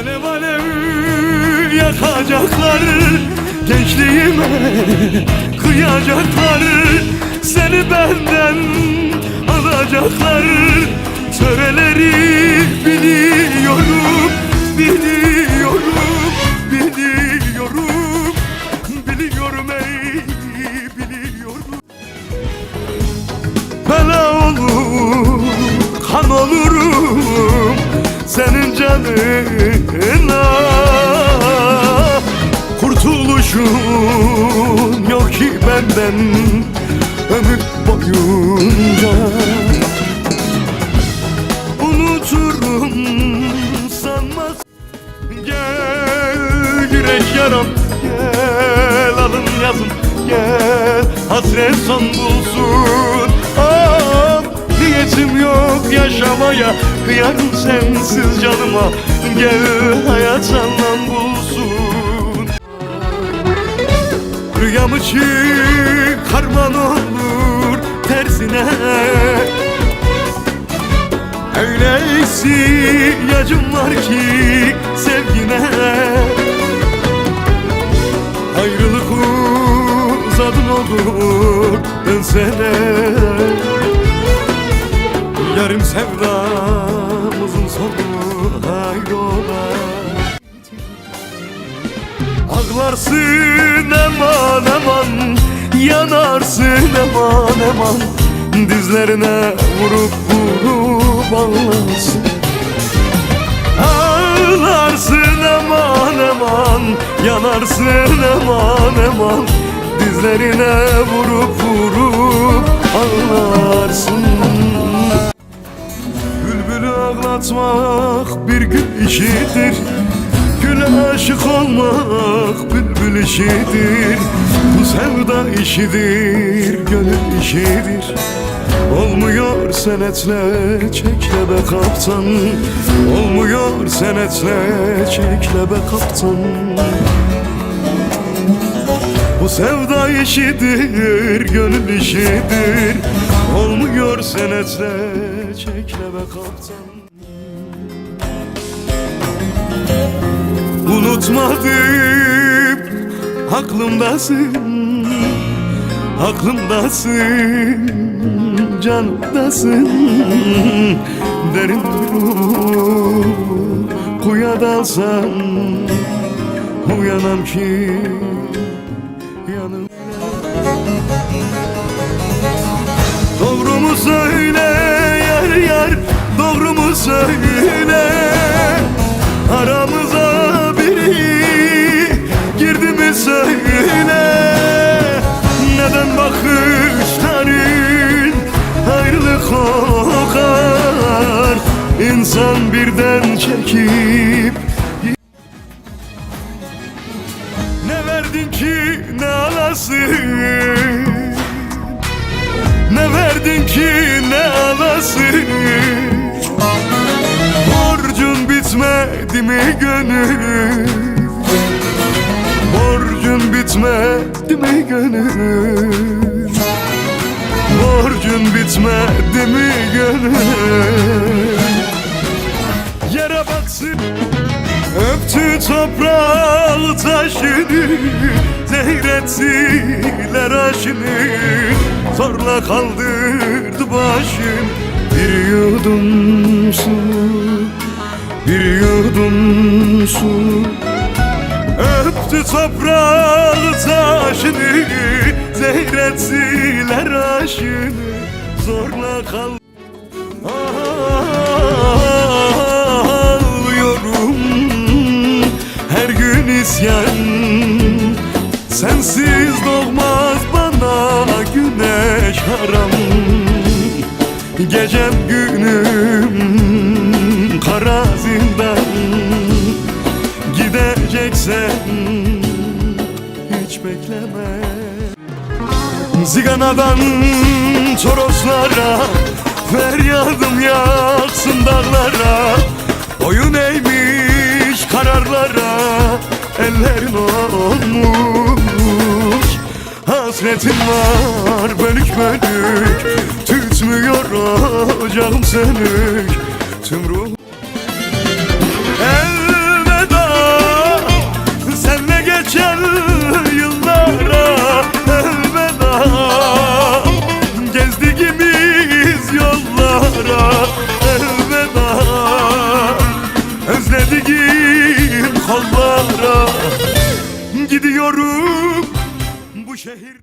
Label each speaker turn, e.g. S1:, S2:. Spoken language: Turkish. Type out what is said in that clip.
S1: Alev alev yakacaklar, gençliğime kıyacaklar, seni benden alacaklar. Töreleri biliyorum, biliyorum, biliyorum, biliyorum ey, biliyorum. Bela olur, kan olurum senin canına. Kurtuluşun yok ki benden ömür boyunca. Unuturum sanmaz. Gel yürek yaram, gel alın yazım, gel hasret son bulsun. Ah, niyetim yok yaşamaya, kıyarım sensiz canıma. Gel hayat anlam bulsun. Rüyamı çıkarman olur tersine, öyle ihtiyacım var ki sevgine. Ayrılık uzadın olur dönsene, yarım sevdamızın sonu hayrola. Ağlarsın aman aman, yanarsın aman aman, dizlerine vurup vurup ağlarsın. Ağlarsın aman aman, yanarsın aman aman, dizlerine vurup vurup ağlarsın. Bülbülü ağlatmak bir gün işidir, güle aşık olmak bülbül işidir. Bu sevda işidir, gönül işidir. Olmuyor senetle çekle be kaptan, olmuyor senetle çekle be kaptan. Bu sevda işidir, gönül işidir. Olmuyor senetle çekle be kaptan. Unutmadım, aklımdasın, aklımdasın, canımdasın. Derin kuyuya dalsam uyanam ki yanımda. Doğru mu söyle yar yar, doğru mu söyle, aramıza biri girdi mi söyle. Neden bakışların ayrılık kokar, İnsan birden çekip. Ne verdin ki ne alasın, ne verdin ki ne alasın. Borcun bitmedi mi gönül, borcun bitmedi mi gönül, borcun bitmedi mi gönül. Yere baksın, öptü toprağı taşını, zehrettiler aşını, zorla kaldırdı başım. Bir yudum su, bir yudum su, öptü toprağı taşını, zehrettiler aşını, zorla kal. Ağlıyorum her gün isyan, sensiz doğmaz bana güneş haram. Gecem günüm kara zindan, gideceksen hiç bekleme. Ziganadan Toroslara, feryadım yaksın dağlara. Boyun eğmiş kararlara, ellerin olmuş. Hasretin var bölük bölük, tütmüyor ocağım sönük. Tüm ruh elde bilmiyorum bu şehir